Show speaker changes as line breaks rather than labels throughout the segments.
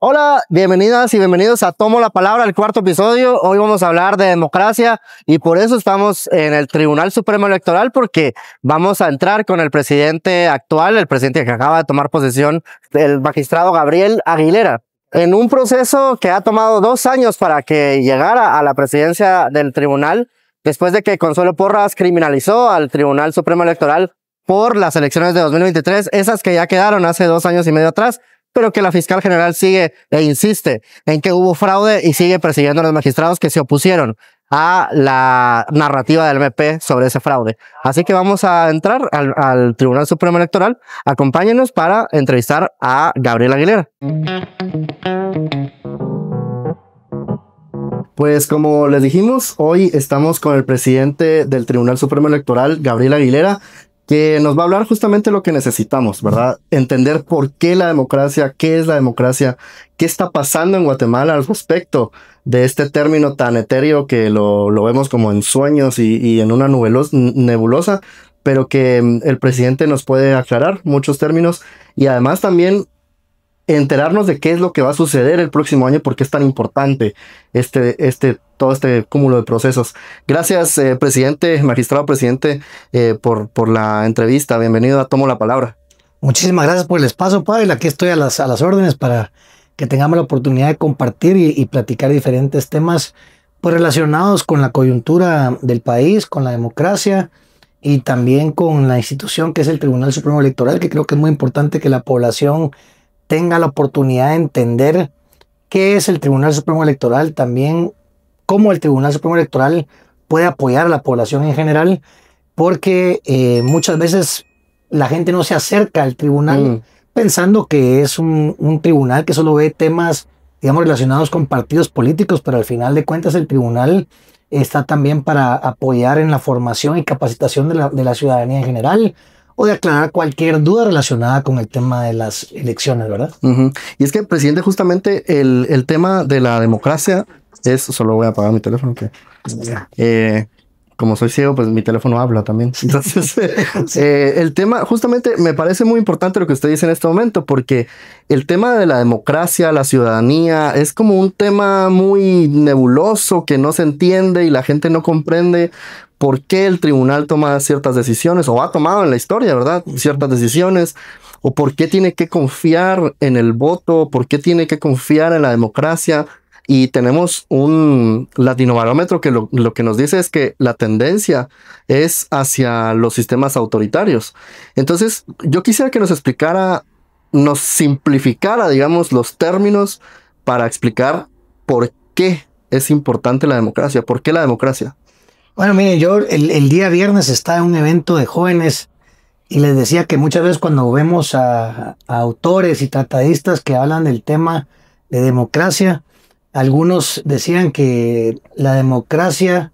Hola, bienvenidas y bienvenidos a Tomo la Palabra, el cuarto episodio. Hoy vamos a hablar de democracia y por eso estamos en el Tribunal Supremo Electoral, porque vamos a entrar con el presidente actual, el presidente que acaba de tomar posesión, el magistrado Gabriel Aguilera, en un proceso que ha tomado 2 años para que llegara a la presidencia del tribunal, después de que Consuelo Porras criminalizó al Tribunal Supremo Electoral por las elecciones de 2023, esas que ya quedaron hace 2 años y medio atrás, pero que la fiscal general sigue e insiste en que hubo fraude y sigue persiguiendo a los magistrados que se opusieron a la narrativa del MP sobre ese fraude. Así que vamos a entrar al Tribunal Supremo Electoral. Acompáñenos para entrevistar a Gabriel Aguilera. Pues como les dijimos, hoy estamos con el presidente del Tribunal Supremo Electoral, Gabriel Aguilera, que nos va a hablar justamente lo que necesitamos, ¿verdad? Entender por qué la democracia, qué es la democracia, qué está pasando en Guatemala al respecto de este término tan etéreo que lo vemos como en sueños y en una nebulosa, pero que el presidente nos puede aclarar muchos términos y además también enterarnos de qué es lo que va a suceder el próximo año, por qué es tan importante todo este cúmulo de procesos. Gracias, presidente, magistrado presidente, por la entrevista. Bienvenido a Tomo la Palabra.
Muchísimas gracias por el espacio, Pavel. Aquí estoy a las órdenes para que tengamos la oportunidad de compartir y platicar diferentes temas pues, relacionados con la coyuntura del país, con la democracia y también con la institución que es el Tribunal Supremo Electoral, que creo que es muy importante que la población tenga la oportunidad de entender qué es el Tribunal Supremo Electoral, también cómo el Tribunal Supremo Electoral puede apoyar a la población en general, porque muchas veces la gente no se acerca al tribunal pensando que es un tribunal que solo ve temas, digamos, relacionados con partidos políticos, pero al final de cuentas el tribunal está también para apoyar en la formación y capacitación de la ciudadanía en general, o de aclarar cualquier duda relacionada con el tema de las elecciones, ¿verdad?
Y es que, presidente, justamente el tema de la democracia es... Solo voy a apagar mi teléfono, que como soy ciego, pues mi teléfono habla también. Entonces, el tema, justamente, me parece muy importante lo que usted dice en este momento, porque el tema de la democracia, la ciudadanía, es como un tema muy nebuloso que no se entiende y la gente no comprende por qué el tribunal toma ciertas decisiones, o ha tomado en la historia, ¿verdad? Ciertas decisiones, o por qué tiene que confiar en el voto, por qué tiene que confiar en la democracia. Y tenemos un latinobarómetro que lo que nos dice es que la tendencia es hacia los sistemas autoritarios. Entonces, yo quisiera que nos explicara, nos simplificara, digamos, los términos para explicar por qué es importante la democracia, por qué la democracia.
Bueno, mire, yo el día viernes estaba en un evento de jóvenes y les decía que muchas veces cuando vemos a autores y tratadistas que hablan del tema de democracia, algunos decían que la democracia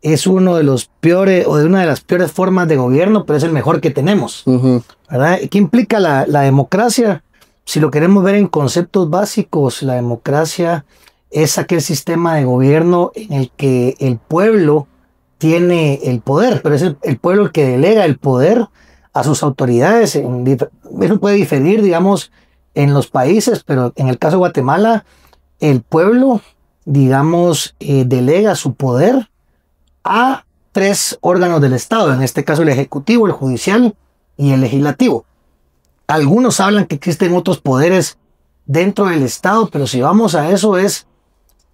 es uno de los peores o de una de las peores formas de gobierno, pero es el mejor que tenemos, ¿verdad? ¿Qué implica la democracia? Si lo queremos ver en conceptos básicos, la democracia es aquel sistema de gobierno en el que el pueblo tiene el poder, pero es el pueblo el que delega el poder a sus autoridades. Eso puede diferir, digamos, en los países, pero en el caso de Guatemala, el pueblo, digamos, delega su poder a 3 órganos del Estado, en este caso el Ejecutivo, el Judicial y el Legislativo. Algunos hablan que existen otros poderes dentro del Estado, pero si vamos a eso es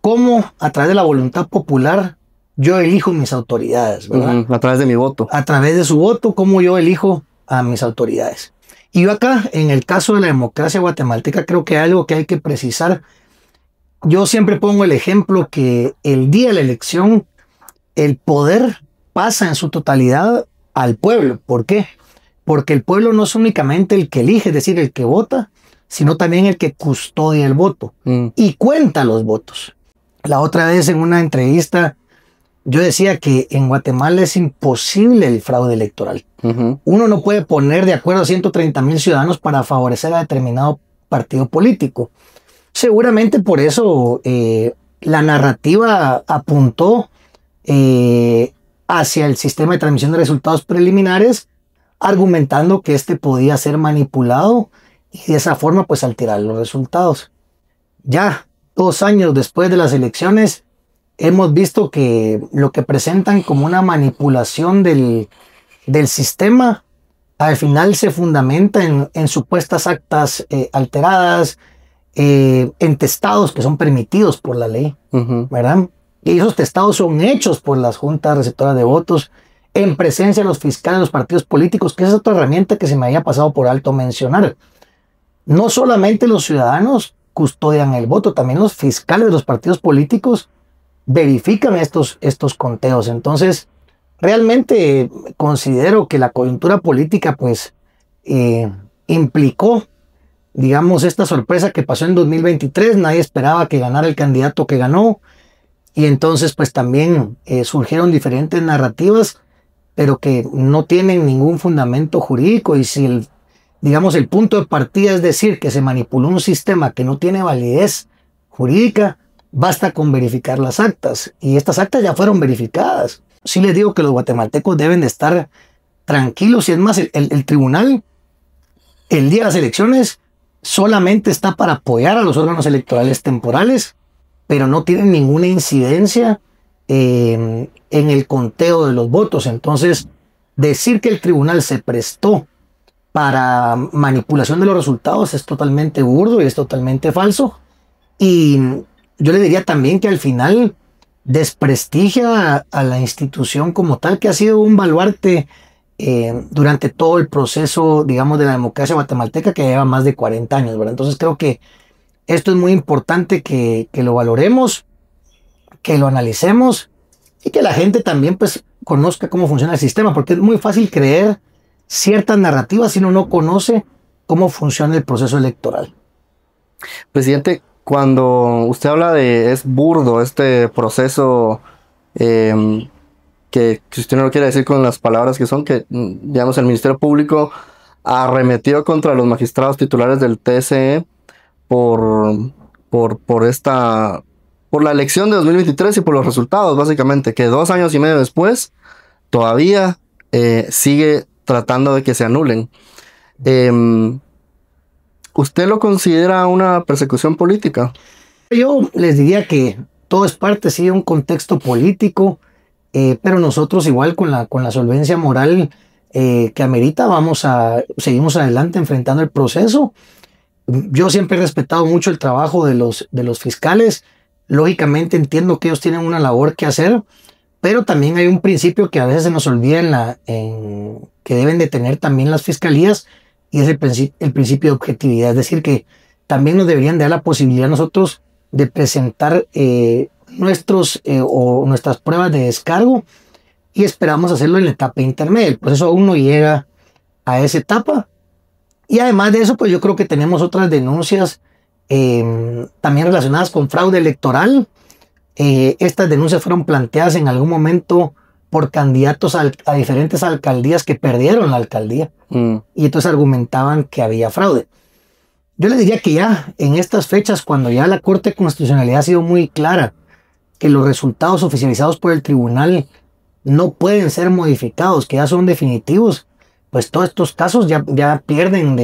cómo a través de la voluntad popular yo elijo mis autoridades, ¿verdad?
A través de mi voto.
A través de su voto, cómo yo elijo a mis autoridades. Y yo acá, en el caso de la democracia guatemalteca, creo que hay algo que hay que precisar. Yo siempre pongo el ejemplo que el día de la elección, el poder pasa en su totalidad al pueblo. ¿Por qué? Porque el pueblo no es únicamente el que elige, es decir, el que vota, sino también el que custodia el voto y cuenta los votos. La otra vez en una entrevista yo decía que en Guatemala es imposible el fraude electoral. Uno no puede poner de acuerdo a 130,000 ciudadanos para favorecer a determinado partido político. Seguramente por eso la narrativa apuntó hacia el sistema de transmisión de resultados preliminares, argumentando que este podía ser manipulado y de esa forma pues alterar los resultados. ya 2 años después de las elecciones, hemos visto que lo que presentan como una manipulación del sistema, al final se fundamenta en supuestas actas alteradas, en testados que son permitidos por la ley, ¿verdad? Y esos testados son hechos por las juntas receptoras de votos en presencia de los fiscales de los partidos políticos, que es otra herramienta que se me había pasado por alto mencionar. No solamente los ciudadanos custodian el voto, también los fiscales de los partidos políticos verifican estos conteos. Entonces, realmente considero que la coyuntura política pues implicó, digamos, esta sorpresa que pasó en 2023. Nadie esperaba que ganara el candidato que ganó, y entonces pues también surgieron diferentes narrativas, pero que no tienen ningún fundamento jurídico. Y si digamos, el punto de partida es decir que se manipuló un sistema que no tiene validez jurídica, basta con verificar las actas, y estas actas ya fueron verificadas. Sí les digo que los guatemaltecos deben de estar tranquilos, y es más, el tribunal, el día de las elecciones, solamente está para apoyar a los órganos electorales temporales, pero no tiene ninguna incidencia en el conteo de los votos. Entonces, decir que el tribunal se prestó para manipulación de los resultados es totalmente burdo y es totalmente falso. Y yo le diría también que al final desprestigia a la institución como tal, que ha sido un baluarte durante todo el proceso, digamos, de la democracia guatemalteca, que lleva más de 40 años, ¿verdad? Entonces creo que esto es muy importante que lo valoremos, que lo analicemos, y que la gente también pues conozca cómo funciona el sistema, porque es muy fácil creer ciertas narrativas si uno no conoce cómo funciona el proceso electoral.
Presidente, cuando usted habla de es burdo este proceso, que si usted no lo quiere decir con las palabras que son, que digamos el Ministerio Público arremetió contra los magistrados titulares del TSE por la elección de 2023 y por los resultados, básicamente, que 2 años y medio después todavía sigue tratando de que se anulen. ¿Usted lo considera una persecución política?
Yo les diría que todo es parte, sí, de un contexto político, pero nosotros igual con la solvencia moral que amerita, seguimos adelante enfrentando el proceso. Yo siempre he respetado mucho el trabajo de los fiscales. Lógicamente entiendo que ellos tienen una labor que hacer, pero también hay un principio que a veces se nos olvida que deben de tener también las fiscalías, y es el principio de objetividad. Es decir, que también nos deberían dar la posibilidad a nosotros de presentar nuestras pruebas de descargo, y esperamos hacerlo en la etapa intermedia. El proceso aún no llega a esa etapa. Y además de eso, pues yo creo que tenemos otras denuncias también relacionadas con fraude electoral. Estas denuncias fueron planteadas en algún momento por candidatos a diferentes alcaldías que perdieron la alcaldía. Y entonces argumentaban que había fraude. Yo le diría que ya en estas fechas, cuando ya la Corte de Constitucionalidad ha sido muy clara que los resultados oficializados por el tribunal no pueden ser modificados, que ya son definitivos, pues todos estos casos ya pierden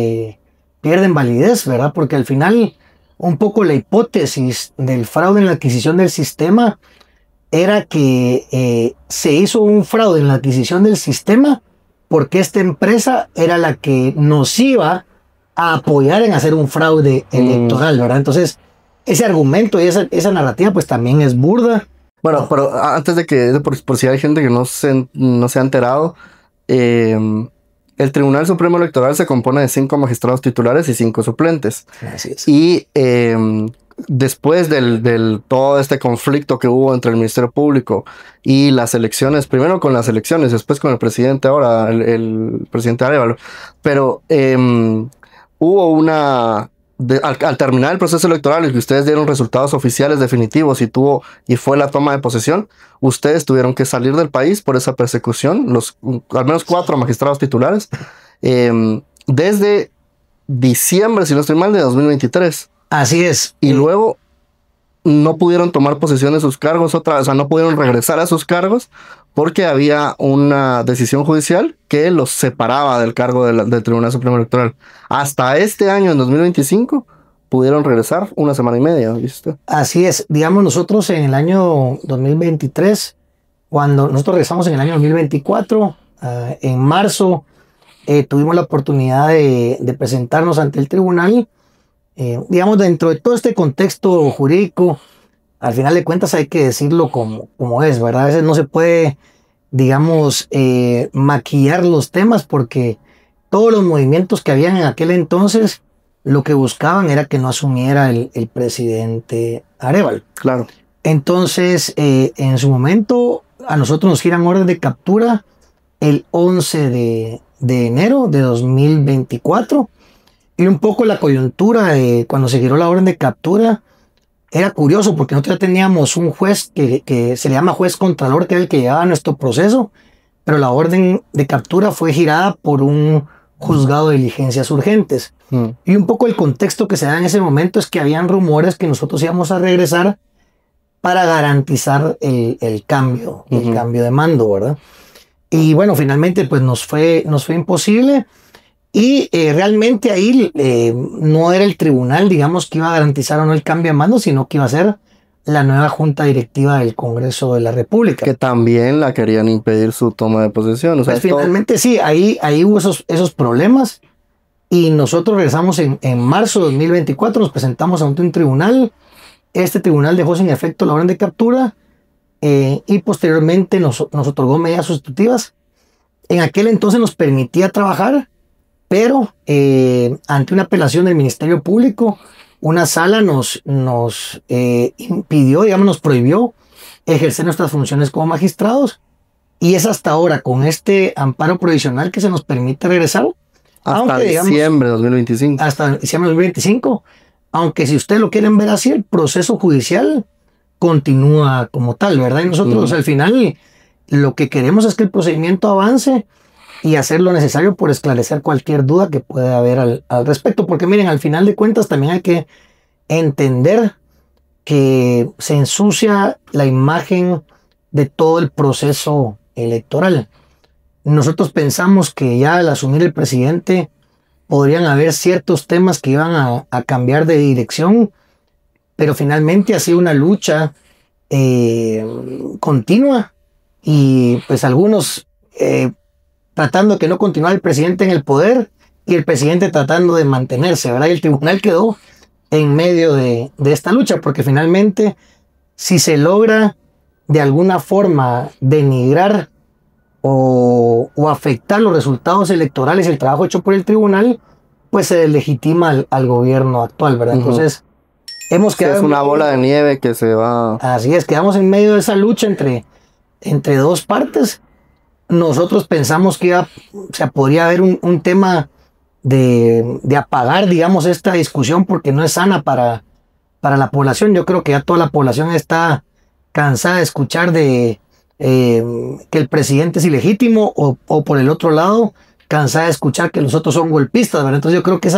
validez, ¿verdad? Porque al final un poco la hipótesis del fraude en la adquisición del sistema era que se hizo un fraude en la adquisición del sistema porque esta empresa era la que nos iba a apoyar en hacer un fraude electoral, ¿verdad? Entonces, ese argumento y esa narrativa pues también es burda.
Bueno, pero antes de que, por si hay gente que no se ha enterado, el Tribunal Supremo Electoral se compone de 5 magistrados titulares y 5 suplentes.
Así es.
Y después del todo este conflicto que hubo entre el Ministerio Público y las elecciones, primero con las elecciones, después con el presidente, ahora el presidente Arévalo, pero hubo al terminar el proceso electoral y que ustedes dieron resultados oficiales definitivos y fue la toma de posesión, ustedes tuvieron que salir del país por esa persecución, al menos 4 magistrados titulares, desde diciembre, si no estoy mal, de 2023.
Así es.
Y luego no pudieron tomar posesión de sus cargos otra vez, o sea, no pudieron regresar a sus cargos porque había una decisión judicial que los separaba del cargo del Tribunal Supremo Electoral. Hasta este año, en 2025, pudieron regresar una semana y media, ¿viste?
Así es, digamos nosotros en el año 2023, cuando nosotros regresamos en el año 2024, en marzo, tuvimos la oportunidad de presentarnos ante el tribunal. Digamos, dentro de todo este contexto jurídico, al final de cuentas hay que decirlo como es, ¿verdad? A veces no se puede, digamos, maquillar los temas porque todos los movimientos que habían en aquel entonces lo que buscaban era que no asumiera el presidente Arévalo.
Claro.
Entonces, en su momento, a nosotros nos giran orden de captura el 11 de enero de 2024. Y un poco la coyuntura de cuando se giró la orden de captura era curioso porque nosotros ya teníamos un juez que se le llama juez contralor, que es el que llevaba nuestro proceso, pero la orden de captura fue girada por un juzgado de diligencias urgentes. Y un poco el contexto que se da en ese momento es que habían rumores que nosotros íbamos a regresar para garantizar el cambio de mando, ¿verdad? Y bueno, finalmente pues nos fue imposible. Y realmente ahí no era el tribunal, digamos, que iba a garantizar o no el cambio de mando, sino que iba a ser la nueva junta directiva del Congreso de la República.
Que también la querían impedir su toma de posesión. O sea,
pues finalmente sí, ahí hubo esos problemas. Y nosotros regresamos en marzo de 2024, nos presentamos ante un tribunal. Este tribunal dejó sin efecto la orden de captura y posteriormente nos otorgó medidas sustitutivas. En aquel entonces nos permitía trabajar, pero ante una apelación del Ministerio Público, una sala nos impidió, digamos, nos prohibió ejercer nuestras funciones como magistrados. Y es hasta ahora, con este amparo provisional, que se nos permite regresar.
Hasta diciembre de 2025.
Hasta diciembre de 2025. Aunque si ustedes lo quieren ver así, el proceso judicial continúa como tal, ¿verdad? Y nosotros al final lo que queremos es que el procedimiento avance y hacer lo necesario por esclarecer cualquier duda que pueda haber al respecto. Porque miren, al final de cuentas también hay que entender que se ensucia la imagen de todo el proceso electoral. Nosotros pensamos que ya al asumir el presidente podrían haber ciertos temas que iban a cambiar de dirección, pero finalmente ha sido una lucha continua y pues algunos tratando de que no continuara el presidente en el poder y el presidente tratando de mantenerse, ¿verdad? Y el tribunal quedó en medio de esta lucha porque finalmente si se logra de alguna forma denigrar o afectar los resultados electorales y el trabajo hecho por el tribunal, pues se deslegitima al gobierno actual, ¿verdad? Entonces, hemos quedado...
Es una bola de nieve que se va...
Así es, quedamos en medio de esa lucha entre dos partes. Nosotros pensamos que podría haber un tema de apagar, digamos, esta discusión porque no es sana para la población. Yo creo que ya toda la población está cansada de escuchar que el presidente es ilegítimo o por el otro lado cansada de escuchar que los otros son golpistas, ¿verdad? Entonces yo creo que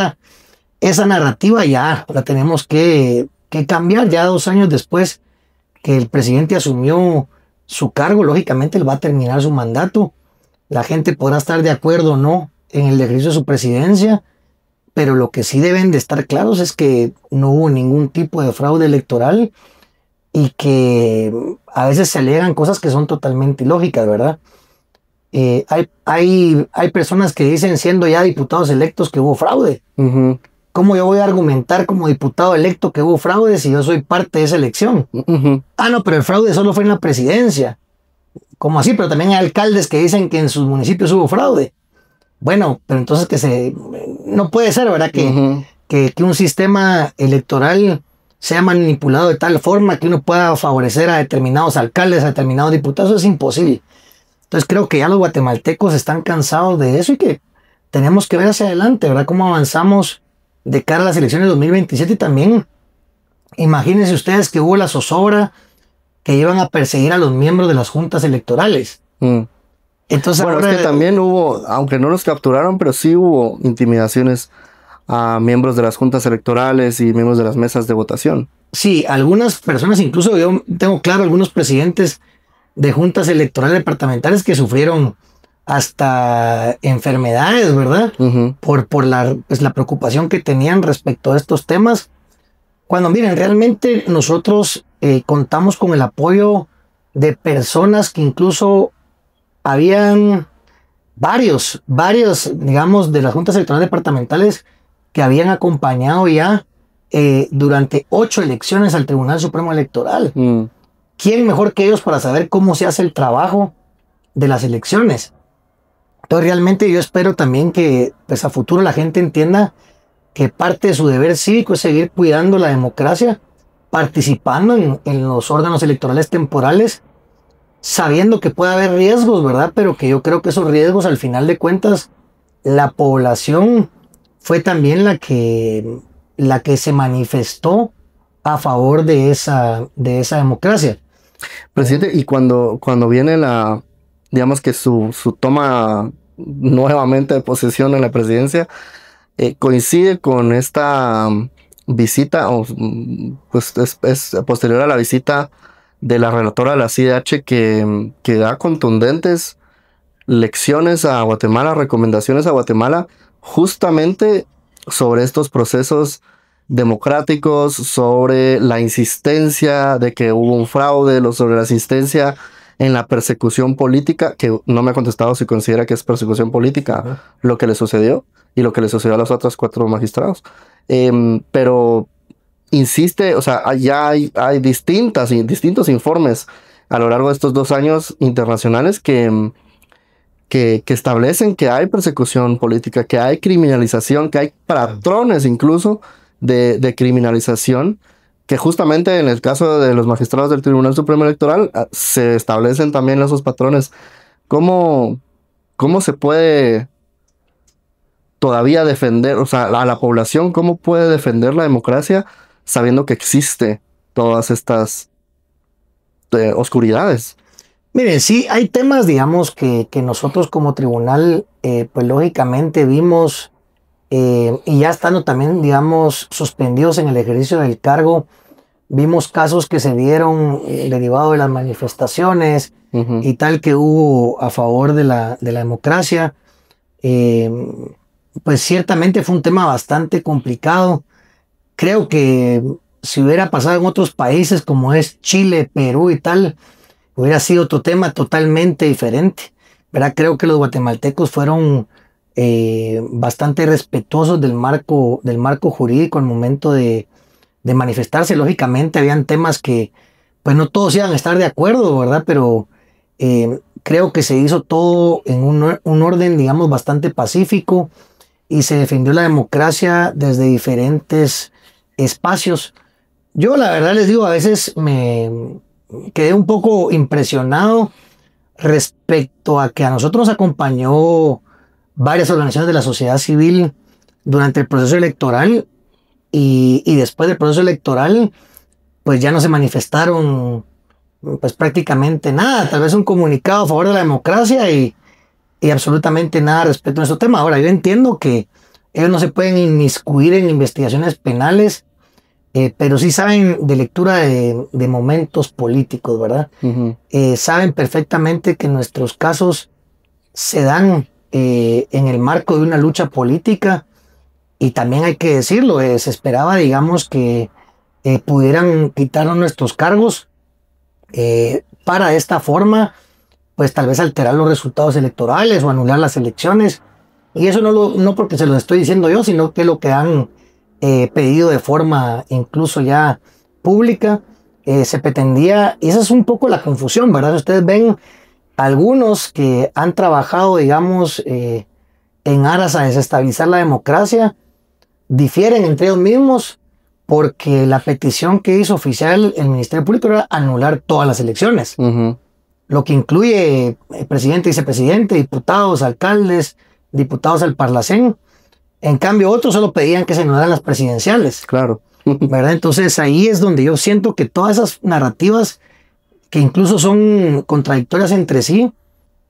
esa narrativa ya la tenemos que cambiar. Ya 2 años después que el presidente asumió su cargo, lógicamente él va a terminar su mandato. La gente podrá estar de acuerdo o no en el ejercicio de su presidencia, pero lo que sí deben de estar claros es que no hubo ningún tipo de fraude electoral y que a veces se alegan cosas que son totalmente ilógicas, ¿verdad? Hay personas que dicen, siendo ya diputados electos, que hubo fraude. ¿Cómo yo voy a argumentar como diputado electo que hubo fraude si yo soy parte de esa elección? Ah, no, pero el fraude solo fue en la presidencia. ¿Cómo así? Pero también hay alcaldes que dicen que en sus municipios hubo fraude. Bueno, pero entonces no puede ser, ¿verdad? Que un sistema electoral sea manipulado de tal forma que uno pueda favorecer a determinados alcaldes, a determinados diputados. Eso es imposible. Entonces creo que ya los guatemaltecos están cansados de eso y que tenemos que ver hacia adelante, ¿verdad? Cómo avanzamos de cara a las elecciones de 2027 y también imagínense ustedes que hubo la zozobra que iban a perseguir a los miembros de las juntas electorales. Entonces,
bueno,
ahora,
es que también hubo, aunque no los capturaron, pero sí hubo intimidaciones a miembros de las juntas electorales y miembros de las mesas de votación.
Sí, algunas personas, incluso yo tengo claro algunos presidentes de juntas electorales departamentales que sufrieron hasta enfermedades, ¿verdad? Por la preocupación que tenían respecto a estos temas. Cuando miren, realmente nosotros contamos con el apoyo de personas que incluso habían varios, digamos, de las juntas electorales departamentales que habían acompañado ya durante 8 elecciones al Tribunal Supremo Electoral. ¿Quién mejor que ellos para saber cómo se hace el trabajo de las elecciones? Entonces realmente yo espero también que pues a futuro la gente entienda que parte de su deber cívico es seguir cuidando la democracia, participando en los órganos electorales temporales, sabiendo que puede haber riesgos, ¿verdad? Pero que yo creo que esos riesgos, al final de cuentas, la población fue también la que se manifestó a favor de esa democracia.
Presidente, y cuando viene digamos que su toma nuevamente de posesión en la presidencia, coincide con esta visita, pues es posterior a la visita de la relatora de la CIDH que da contundentes lecciones a Guatemala, recomendaciones a Guatemala, justamente sobre estos procesos democráticos, sobre la insistencia de que hubo un fraude, sobre la insistencia en la persecución política, que no me ha contestado si considera que es persecución política lo que le sucedió y lo que le sucedió a los otros 4 magistrados. Pero insiste, o sea, ya hay distintos informes a lo largo de estos 2 años internacionales que establecen que hay persecución política, que hay criminalización, que hay patrones incluso de criminalización, que justamente en el caso de los magistrados del Tribunal Supremo Electoral se establecen también esos patrones. ¿Cómo se puede todavía defender, o sea, a la población, cómo puede defender la democracia sabiendo que existe todas estas oscuridades?
Miren, sí, hay temas, digamos, que nosotros como tribunal, pues lógicamente vimos, y ya estando también, digamos, suspendidos en el ejercicio del cargo, vimos casos que se dieron derivados de las manifestaciones y tal que hubo a favor de la democracia. Pues ciertamente fue un tema bastante complicado. Creo que si hubiera pasado en otros países como es Chile, Perú y tal, hubiera sido otro tema totalmente diferente, ¿verdad? Creo que los guatemaltecos fueron bastante respetuosos del marco jurídico al momento de manifestarse. Lógicamente habían temas que pues no todos iban a estar de acuerdo, ¿verdad? Pero creo que se hizo todo en un orden, digamos, bastante pacífico y se defendió la democracia desde diferentes espacios. Yo la verdad les digo, a veces me quedé un poco impresionado respecto a que a nosotros nos acompañó varias organizaciones de la sociedad civil durante el proceso electoral y después del proceso electoral pues ya no se manifestaron pues prácticamente nada, tal vez un comunicado a favor de la democracia y absolutamente nada respecto a nuestro tema. Ahora yo entiendo que ellos no se pueden inmiscuir en investigaciones penales, pero sí saben de lectura de momentos políticos, ¿verdad? Saben perfectamente que nuestros casos se dan en el marco de una lucha política y también hay que decirlo, se esperaba, digamos, que pudieran quitarnos nuestros cargos para de esta forma, pues tal vez alterar los resultados electorales o anular las elecciones. Y eso no porque se lo estoy diciendo yo, sino que lo que han pedido de forma incluso ya pública, se pretendía, y esa es un poco la confusión, ¿verdad? Ustedes ven algunos que han trabajado, digamos, en aras a desestabilizar la democracia, difieren entre ellos mismos porque la petición que hizo oficial el Ministerio Público era anular todas las elecciones, lo que incluye presidente, vicepresidente, diputados, alcaldes, diputados al Parlacén. En cambio, otros solo pedían que se anularan las presidenciales.
Claro.
¿Verdad? Entonces ahí es donde yo siento que todas esas narrativas que incluso son contradictorias entre sí,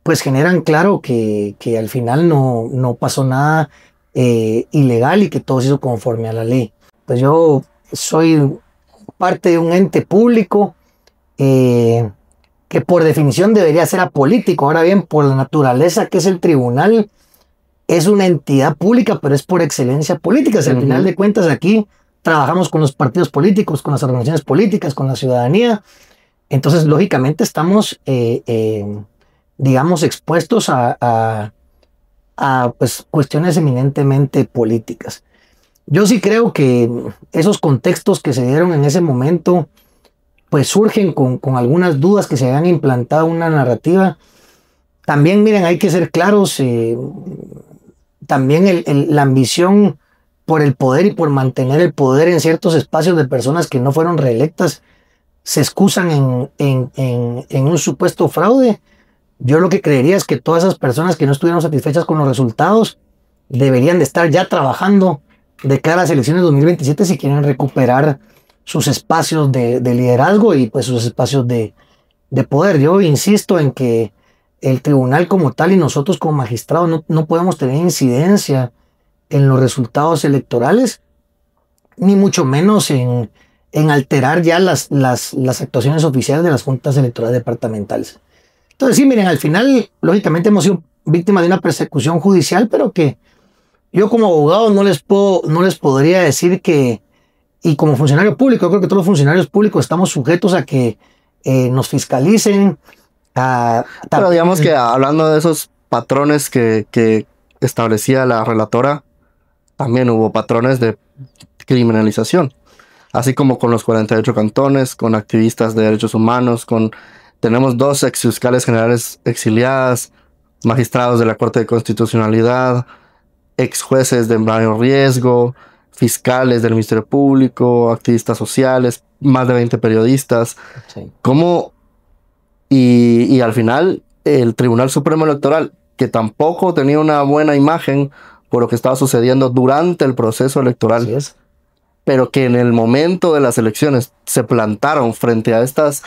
pues generan claro que al final no pasó nada ilegal y que todo se hizo conforme a la ley. Pues yo soy parte de un ente público que por definición debería ser apolítico. Ahora bien, por la naturaleza que es el tribunal, es una entidad pública, pero es por excelencia política. Si al final de cuentas aquí trabajamos con los partidos políticos, con las organizaciones políticas, con la ciudadanía. Entonces, lógicamente, estamos, digamos, expuestos a pues, cuestiones eminentemente políticas. Yo sí creo que esos contextos que se dieron en ese momento, pues surgen con algunas dudas que se habían implantado una narrativa. También, miren, hay que ser claros, también la ambición por el poder y por mantener el poder en ciertos espacios de personas que no fueron reelectas se excusan en un supuesto fraude. Yo lo que creería es que todas esas personas que no estuvieron satisfechas con los resultados deberían de estar ya trabajando de cara a las elecciones de 2027 si quieren recuperar sus espacios de liderazgo y pues sus espacios de poder. Yo insisto en que el tribunal como tal y nosotros como magistrados no podemos tener incidencia en los resultados electorales, ni mucho menos en alterar ya las actuaciones oficiales de las juntas electorales departamentales. Entonces sí, miren, al final, lógicamente hemos sido víctimas de una persecución judicial, pero que yo como abogado no les podría decir que, y como funcionario público, yo creo que todos los funcionarios públicos estamos sujetos a que nos fiscalicen.
Pero digamos que hablando de esos patrones que establecía la relatora, también hubo patrones de criminalización, así como con los 48 cantones, con activistas de derechos humanos, tenemos 2 exfiscales generales exiliadas, magistrados de la Corte de Constitucionalidad, ex jueces de mayor riesgo, fiscales del Ministerio Público, activistas sociales, más de 20 periodistas.
Sí.
¿Cómo? Y al final el Tribunal Supremo Electoral, que tampoco tenía una buena imagen por lo que estaba sucediendo durante el proceso electoral, pero que en el momento de las elecciones se plantaron frente a estas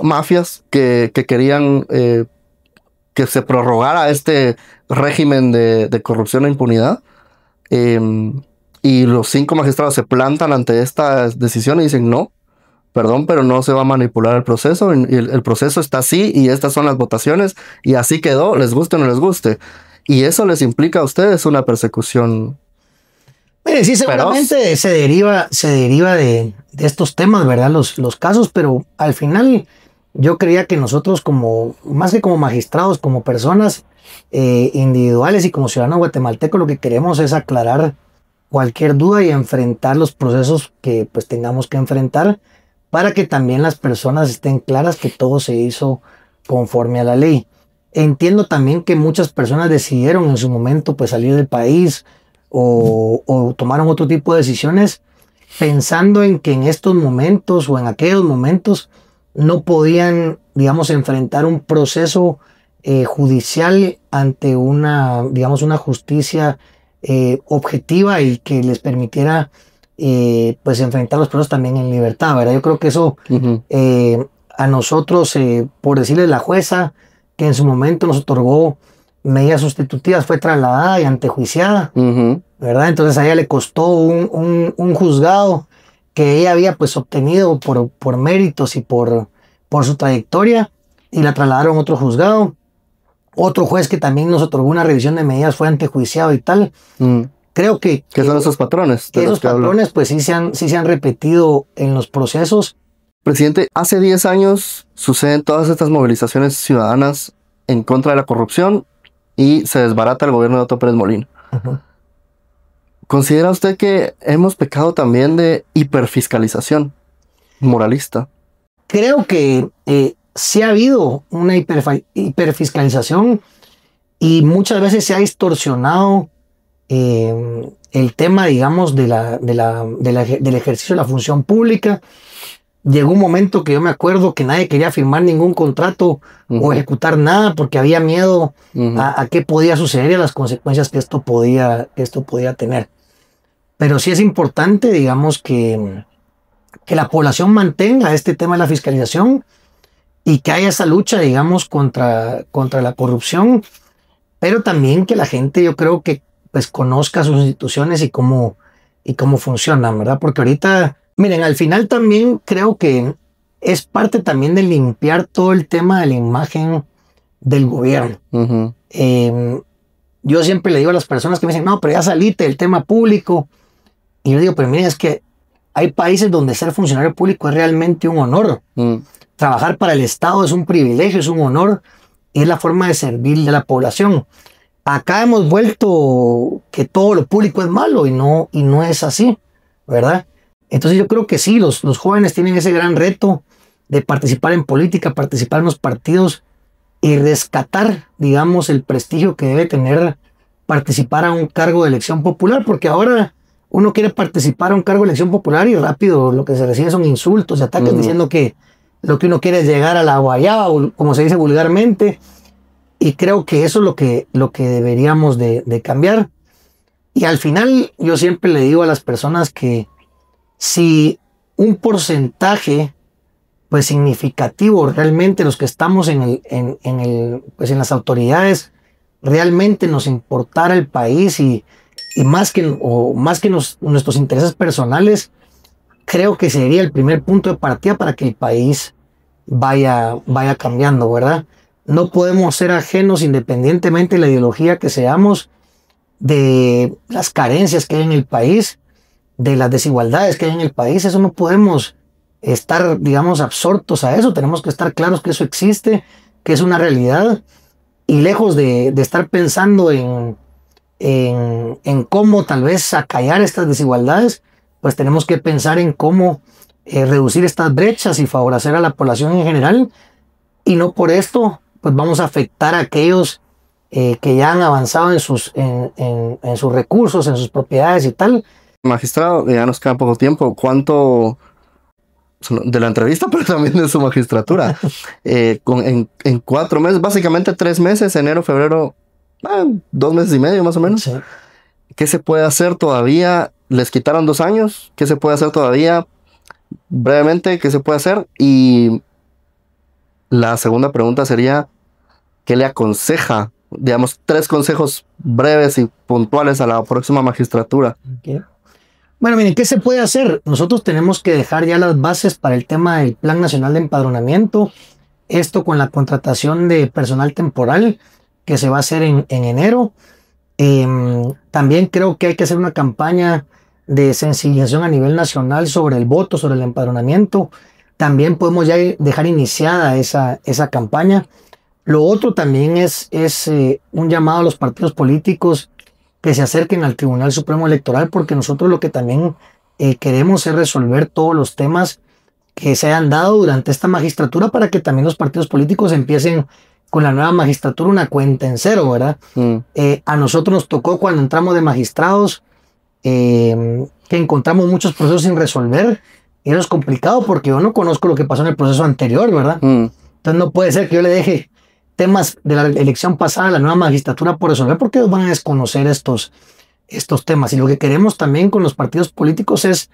mafias que querían que se prorrogara este régimen de corrupción e impunidad, y los 5 magistrados se plantan ante esta decisión y dicen no, perdón, pero no se va a manipular el proceso, y el proceso está así y estas son las votaciones y así quedó, les guste o no les guste. Y eso les implica a ustedes una persecución.
Sí, seguramente se deriva de estos temas, ¿verdad? Los casos, pero al final yo creía que nosotros más que como magistrados, como personas individuales y como ciudadanos guatemaltecos, lo que queremos es aclarar cualquier duda y enfrentar los procesos que pues tengamos que enfrentar para que también las personas estén claras que todo se hizo conforme a la ley. Entiendo también que muchas personas decidieron en su momento pues salir del país o tomaron otro tipo de decisiones pensando en que en estos momentos o en aquellos momentos no podían, digamos, enfrentar un proceso judicial ante una justicia objetiva y que les permitiera pues enfrentar los procesos también en libertad, ¿verdad? Yo creo que eso a nosotros, por decirle la jueza, que en su momento nos otorgó medidas sustitutivas, fue trasladada y antejuiciada, ¿verdad? Entonces a ella le costó un juzgado que ella había pues obtenido por méritos y por su trayectoria, y la trasladaron a otro juzgado. Otro juez que también nos otorgó una revisión de medidas fue antejuiciado y tal. Creo que...
¿Qué son esos patrones?
Que esos patrones pues sí se han repetido en los procesos.
Presidente, hace 10 años suceden todas estas movilizaciones ciudadanas en contra de la corrupción y se desbarata el gobierno de Otto Pérez Molina. ¿Considera usted que hemos pecado también de hiperfiscalización moralista?
Creo que sí ha habido una hiperfiscalización y muchas veces se ha distorsionado el tema, digamos, del ejercicio de la función pública. Llegó un momento que yo me acuerdo que nadie quería firmar ningún contrato o ejecutar nada porque había miedo a qué podía suceder y a las consecuencias que esto podía tener. Pero sí es importante, digamos, que la población mantenga este tema de la fiscalización y que haya esa lucha, digamos, contra la corrupción, pero también que la gente, yo creo que pues conozca sus instituciones y cómo funcionan, ¿verdad? Porque ahorita, miren, al final también creo que es parte también de limpiar todo el tema de la imagen del gobierno. Yo siempre le digo a las personas que me dicen, no, pero ya salite del tema público. Y yo digo, pero miren, es que hay países donde ser funcionario público es realmente un honor. Trabajar para el Estado es un privilegio, es un honor, y es la forma de servir a la población. Acá hemos vuelto que todo lo público es malo y no es así, ¿verdad? Entonces yo creo que sí, los jóvenes tienen ese gran reto de participar en política, participar en los partidos y rescatar, digamos, el prestigio que debe tener participar a un cargo de elección popular, porque ahora uno quiere participar a un cargo de elección popular y rápido lo que se recibe son insultos y ataques diciendo que lo que uno quiere es llegar a la guayaba, como se dice vulgarmente, y creo que eso es lo que deberíamos de cambiar. Y al final yo siempre le digo a las personas que si un porcentaje pues significativo realmente los que estamos pues en las autoridades realmente nos importara el país y más que nuestros intereses personales, creo que sería el primer punto de partida para que el país vaya cambiando, ¿verdad? No podemos ser ajenos, independientemente de la ideología que seamos, de las carencias que hay en el país, de las desigualdades que hay en el país. Eso no podemos estar, digamos, absortos a eso. Tenemos que estar claros que eso existe, que es una realidad, y lejos de estar pensando en cómo tal vez acallar estas desigualdades, pues tenemos que pensar en cómo reducir estas brechas y favorecer a la población en general, y no por esto pues vamos a afectar a aquellos que ya han avanzado en sus recursos, en sus propiedades y tal.
Magistrado, ya nos queda poco tiempo. ¿Cuánto de la entrevista, pero también de su magistratura? En 4 meses, básicamente 3 meses, enero, febrero, 2 meses y medio más o menos.
Sí.
¿Qué se puede hacer todavía? Les quitaron 2 años. ¿Qué se puede hacer todavía? Brevemente, ¿qué se puede hacer? Y la segunda pregunta sería, ¿qué le aconseja? Digamos, 3 consejos breves y puntuales a la próxima magistratura.
Okay. Bueno, miren, ¿qué se puede hacer? Nosotros tenemos que dejar ya las bases para el tema del Plan Nacional de Empadronamiento. Esto con la contratación de personal temporal que se va a hacer en enero. También creo que hay que hacer una campaña de sensibilización a nivel nacional sobre el voto, sobre el empadronamiento. También podemos ya dejar iniciada esa campaña. Lo otro también es un llamado a los partidos políticos que se acerquen al Tribunal Supremo Electoral, porque nosotros lo que también queremos es resolver todos los temas que se han dado durante esta magistratura para que también los partidos políticos empiecen con la nueva magistratura una cuenta en cero, ¿verdad? A nosotros nos tocó cuando entramos de magistrados que encontramos muchos procesos sin resolver, y eso es complicado porque yo no conozco lo que pasó en el proceso anterior, ¿verdad? Entonces no puede ser que yo le deje temas de la elección pasada a la nueva magistratura por resolver, porque ellos van a desconocer estos temas. Y lo que queremos también con los partidos políticos es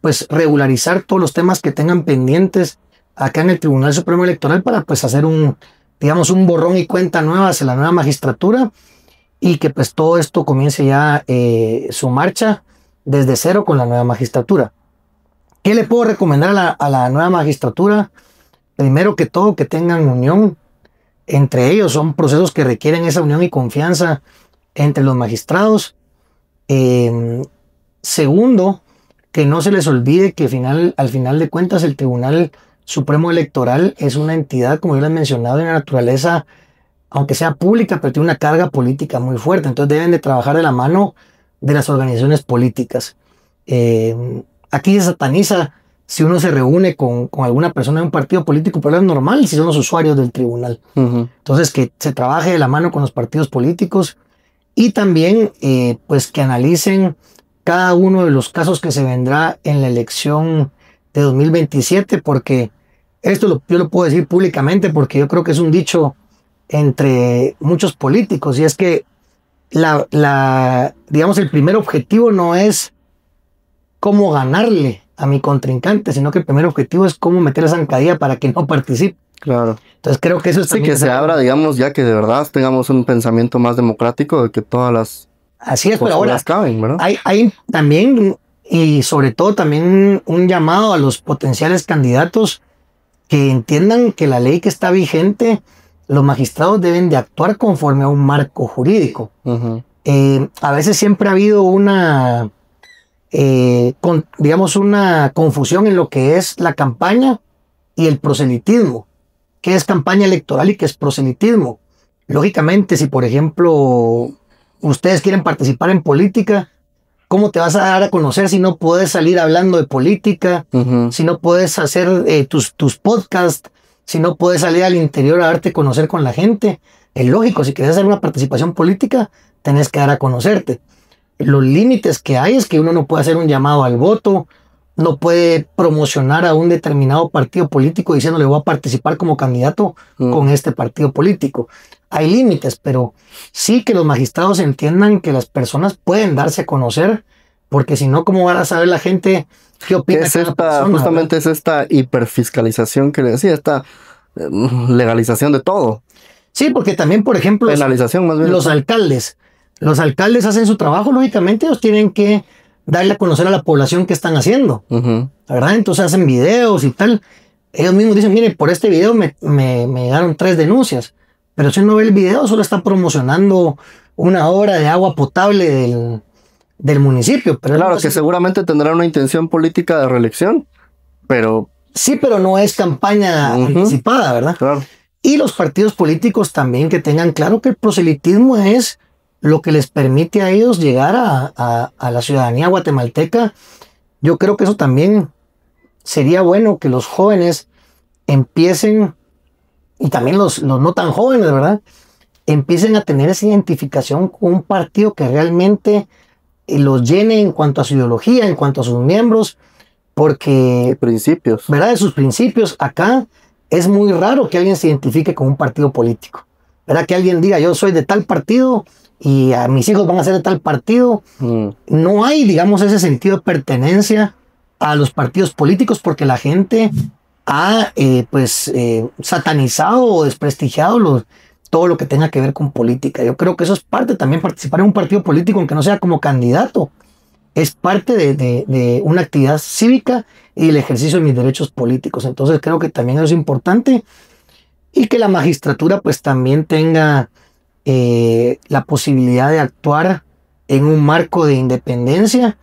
pues regularizar todos los temas que tengan pendientes acá en el Tribunal Supremo Electoral para pues hacer un borrón y cuenta nueva hacia la nueva magistratura, y que pues todo esto comience ya su marcha desde cero con la nueva magistratura. ¿Qué le puedo recomendar a la nueva magistratura? Primero que todo, que tengan unión entre ellos. Son procesos que requieren esa unión y confianza entre los magistrados. Segundo, que no se les olvide que al final de cuentas el Tribunal Supremo Electoral es una entidad, como yo les he mencionado, de una naturaleza, aunque sea pública, pero tiene una carga política muy fuerte. Entonces deben de trabajar de la mano de las organizaciones políticas. Aquí se sataniza si uno se reúne con alguna persona de un partido político, pero es normal si son los usuarios del tribunal. Entonces que se trabaje de la mano con los partidos políticos, y también pues que analicen cada uno de los casos que se vendrá en la elección de 2027, porque esto yo lo puedo decir públicamente porque yo creo que es un dicho entre muchos políticos, y es que digamos, el primer objetivo no es cómo ganarle a mi contrincante, sino que el primer objetivo es cómo meter la zancadilla para que no participe.
Claro.
Entonces creo que eso es
sí, que se abra, digamos, ya que de verdad tengamos un pensamiento más democrático, de que todas las
así es, pero ahora
caben, ¿verdad?
Hay también, y sobre todo también, un llamado a los potenciales candidatos que entiendan que la ley que está vigente, los magistrados deben de actuar conforme a un marco jurídico. A veces siempre ha habido una digamos, una confusión en lo que es la campaña y el proselitismo. ¿Qué es campaña electoral y qué es proselitismo? Lógicamente, si por ejemplo ustedes quieren participar en política, ¿cómo te vas a dar a conocer si no puedes salir hablando de política? Si no puedes hacer tus podcasts, si no puedes salir al interior a darte a conocer con la gente? Es lógico, si quieres hacer una participación política, tenés que dar a conocerte. Los límites que hay es que uno no puede hacer un llamado al voto, no puede promocionar a un determinado partido político diciéndole voy a participar como candidato con este partido político. Hay límites, pero sí que los magistrados entiendan que las personas pueden darse a conocer, porque si no, ¿cómo van a saber la gente qué opina?
Es justamente es esta hiperfiscalización que le decía, esta legalización de todo.
Sí, porque también, por ejemplo,
penalización más bien.
Los alcaldes hacen su trabajo, lógicamente ellos tienen que darle a conocer a la población qué están haciendo, ¿verdad? Entonces hacen videos y tal. Ellos mismos dicen, mire, por este video me llegaron 3 denuncias, pero si uno ve el video solo está promocionando una obra de agua potable del municipio. Pero
claro, que seguramente tendrá una intención política de reelección, pero...
Sí, pero no es campaña anticipada, ¿verdad?
Claro.
Y los partidos políticos también que tengan claro que el proselitismo es lo que les permite a ellos llegar a la ciudadanía guatemalteca. Yo creo que eso también sería bueno que los jóvenes empiecen, y también los no tan jóvenes, ¿verdad? Empiecen a tener esa identificación con un partido que realmente los llene en cuanto a su ideología, en cuanto a sus miembros, porque...
Principios.
¿Verdad? De sus principios. Acá es muy raro que alguien se identifique con un partido político. ¿Verdad? Que alguien diga, yo soy de tal partido y a mis hijos van a ser de tal partido. No hay, digamos, ese sentido de pertenencia a los partidos políticos porque la gente ha, satanizado o desprestigiado todo lo que tenga que ver con política. Yo creo que eso es parte también, participar en un partido político, aunque no sea como candidato, es parte de una actividad cívica y el ejercicio de mis derechos políticos. Entonces creo que también eso es importante, y que la magistratura pues también tenga la posibilidad de actuar en un marco de independencia,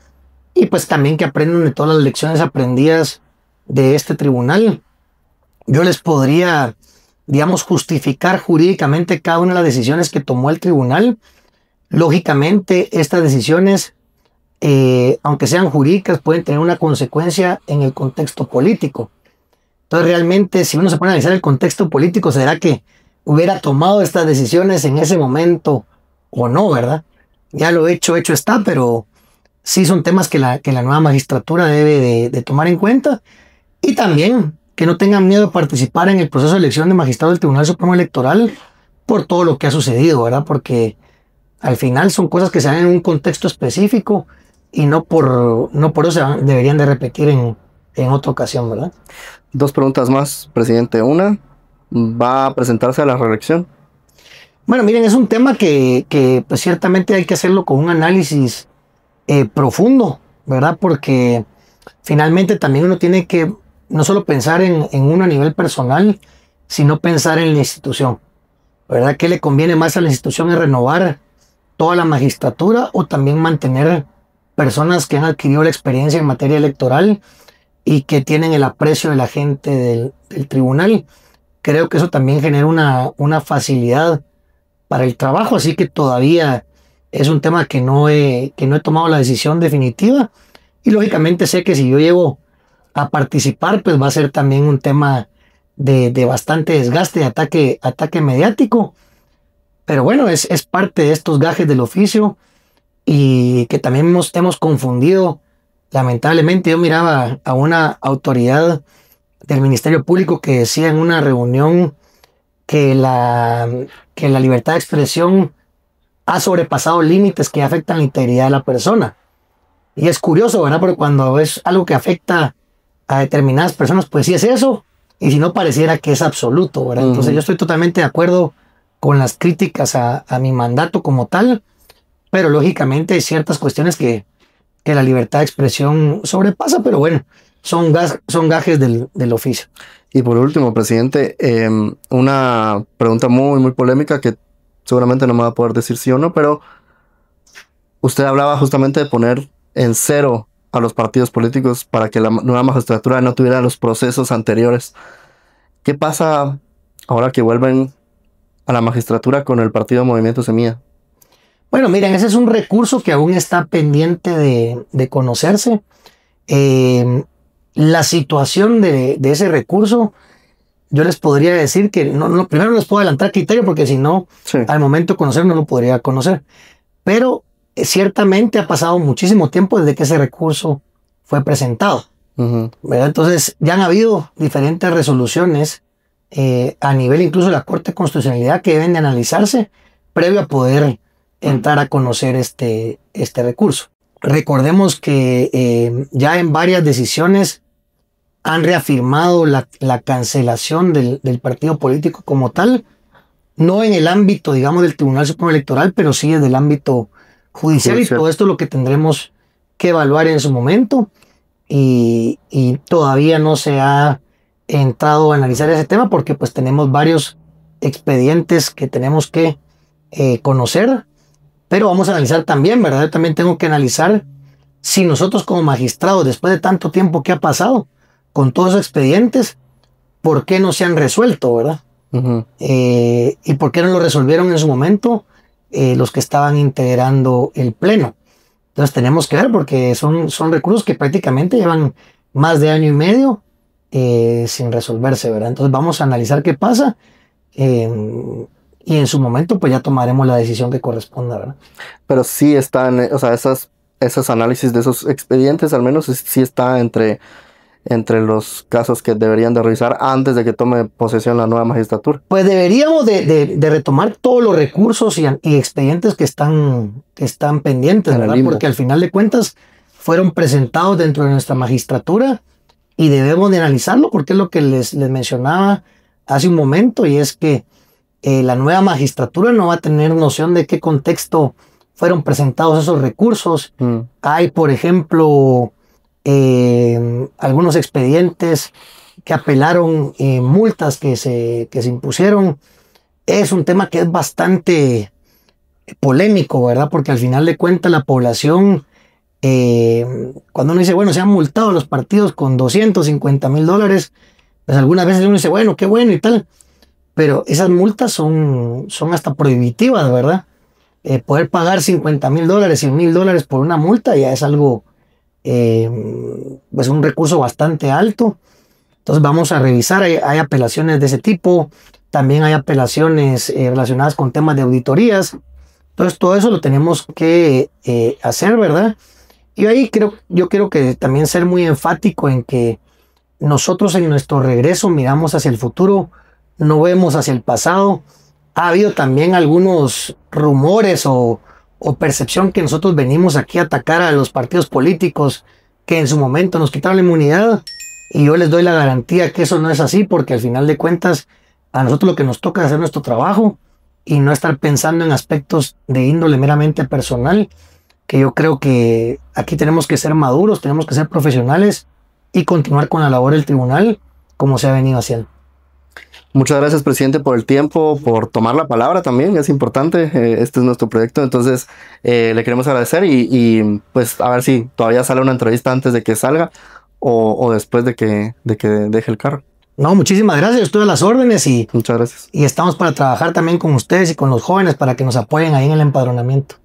y pues también que aprendan de todas las lecciones aprendidas de este tribunal. Yo les podría, digamos, justificar jurídicamente cada una de las decisiones que tomó el tribunal. Lógicamente estas decisiones, aunque sean jurídicas, pueden tener una consecuencia en el contexto político. Entonces realmente, si uno se pone a analizar el contexto político, ¿será que hubiera tomado estas decisiones en ese momento o no, verdad? Ya lo hecho está, pero sí son temas que la nueva magistratura debe de tomar en cuenta, y también que no tengan miedo de participar en el proceso de elección de magistrado del Tribunal Supremo Electoral por todo lo que ha sucedido, ¿verdad? Porque al final son cosas que se dan en un contexto específico y no por eso deberían de repetir en otra ocasión, ¿verdad?
2 preguntas más, presidente. Una, ¿va a presentarse a la reelección?
Bueno, miren, es un tema que pues ciertamente hay que hacerlo con un análisis profundo, ¿verdad? Porque finalmente también uno tiene que no solo pensar en uno a nivel personal, sino pensar en la institución, ¿verdad? ¿Qué le conviene más a la institución? ¿Es renovar toda la magistratura o también mantener personas que han adquirido la experiencia en materia electoral y que tienen el aprecio de la gente del tribunal? Creo que eso también genera una facilidad para el trabajo, así que todavía es un tema que no he tomado la decisión definitiva, y lógicamente sé que si yo llego a participar, pues va a ser también un tema de bastante desgaste, de ataque mediático, pero bueno, es parte de estos gajes del oficio, y que también hemos confundido. Lamentablemente yo miraba a una autoridad del Ministerio Público que decía en una reunión que la libertad de expresión ha sobrepasado límites que afectan la integridad de la persona. Y es curioso, ¿verdad? Porque cuando es algo que afecta a determinadas personas, pues sí es eso, y si no, pareciera que es absoluto, ¿verdad? Entonces yo estoy totalmente de acuerdo con las críticas a mi mandato como tal, pero lógicamente hay ciertas cuestiones que la libertad de expresión sobrepasa, pero bueno, son gajes del oficio.
Y por último, presidente, una pregunta muy, muy polémica que seguramente no me va a poder decir sí o no, pero usted hablaba justamente de poner en cero a los partidos políticos para que la nueva magistratura no tuviera los procesos anteriores. ¿Qué pasa ahora que vuelven a la magistratura con el partido Movimiento Semilla?
Bueno, miren, ese es un recurso que aún está pendiente de conocerse. La situación de ese recurso, yo les podría decir que primero no les puedo adelantar criterio porque si no, sí, al momento de conocer no lo podría conocer. Pero ciertamente ha pasado muchísimo tiempo desde que ese recurso fue presentado. ¿Verdad? Entonces ya han habido diferentes resoluciones a nivel incluso de la Corte de Constitucionalidad que deben de analizarse previo a poder entrar a conocer este recurso. Recordemos que ya en varias decisiones han reafirmado la cancelación del partido político como tal, no en el ámbito, digamos, del Tribunal Supremo Electoral, pero sí en el ámbito judicial. Y todo esto es lo que tendremos que evaluar en su momento, y todavía no se ha entrado a analizar ese tema porque pues tenemos varios expedientes que tenemos que conocer, pero vamos a analizar también, ¿verdad? Yo también tengo que analizar si nosotros como magistrados, después de tanto tiempo que ha pasado con todos esos expedientes, ¿por qué no se han resuelto, verdad? Y por qué no lo resolvieron en su momento los que estaban integrando el pleno. Entonces tenemos que ver, porque son recursos que prácticamente llevan más de año y medio sin resolverse, ¿verdad? Entonces vamos a analizar qué pasa y en su momento pues ya tomaremos la decisión que corresponda, ¿verdad?
Pero sí están, o sea, esos análisis de esos expedientes al menos sí está entre los casos que deberían de revisar antes de que tome posesión la nueva magistratura.
Pues deberíamos de retomar todos los recursos y expedientes que están pendientes, ¿verdad? Porque al final de cuentas fueron presentados dentro de nuestra magistratura y debemos de analizarlo, porque es lo que les mencionaba hace un momento, y es que la nueva magistratura no va a tener noción de qué contexto fueron presentados esos recursos. Hay, por ejemplo, algunos expedientes que apelaron multas que se impusieron. Es un tema que es bastante polémico, ¿verdad? Porque al final de cuentas la población, cuando uno dice, bueno, se han multado los partidos con $250,000, pues algunas veces uno dice, bueno, qué bueno y tal, pero esas multas son hasta prohibitivas, ¿verdad? Poder pagar $50,000, $100,000 por una multa ya es algo, pues un recurso bastante alto. Entonces vamos a revisar, hay apelaciones de ese tipo, también hay apelaciones relacionadas con temas de auditorías. Entonces todo eso lo tenemos que hacer, ¿verdad? Y ahí yo quiero que también ser muy enfático en que nosotros en nuestro regreso miramos hacia el futuro, no vemos hacia el pasado. Ha habido también algunos rumores o percepción que nosotros venimos aquí a atacar a los partidos políticos que en su momento nos quitaron la inmunidad, y yo les doy la garantía que eso no es así, porque al final de cuentas a nosotros lo que nos toca es hacer nuestro trabajo y no estar pensando en aspectos de índole meramente personal, que yo creo que aquí tenemos que ser maduros, tenemos que ser profesionales y continuar con la labor del tribunal como se ha venido haciendo.
Muchas gracias, presidente, por el tiempo, por tomar la palabra también, es importante, este es nuestro proyecto, entonces le queremos agradecer y pues a ver si todavía sale una entrevista antes de que salga o después de que deje el carro.
No, muchísimas gracias, estoy a las órdenes y
muchas gracias.
Y estamos para trabajar también con ustedes y con los jóvenes para que nos apoyen ahí en el empadronamiento.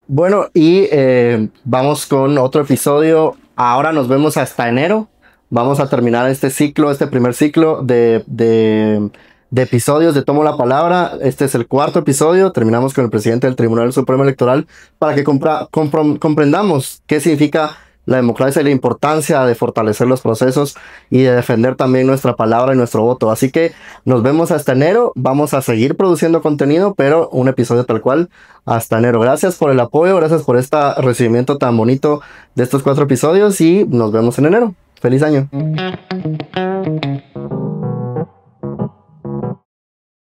Bueno, y vamos con otro episodio. Ahora nos vemos hasta enero. Vamos a terminar este primer ciclo de episodios de Tomo la Palabra. Este es el cuarto episodio. Terminamos con el presidente del Tribunal Supremo Electoral para que comprendamos qué significa la democracia y la importancia de fortalecer los procesos y de defender también nuestra palabra y nuestro voto. Así que nos vemos hasta enero. Vamos a seguir produciendo contenido, pero un episodio tal cual hasta enero. Gracias por el apoyo, gracias por este recibimiento tan bonito de estos 4 episodios y nos vemos en enero. ¡Feliz año!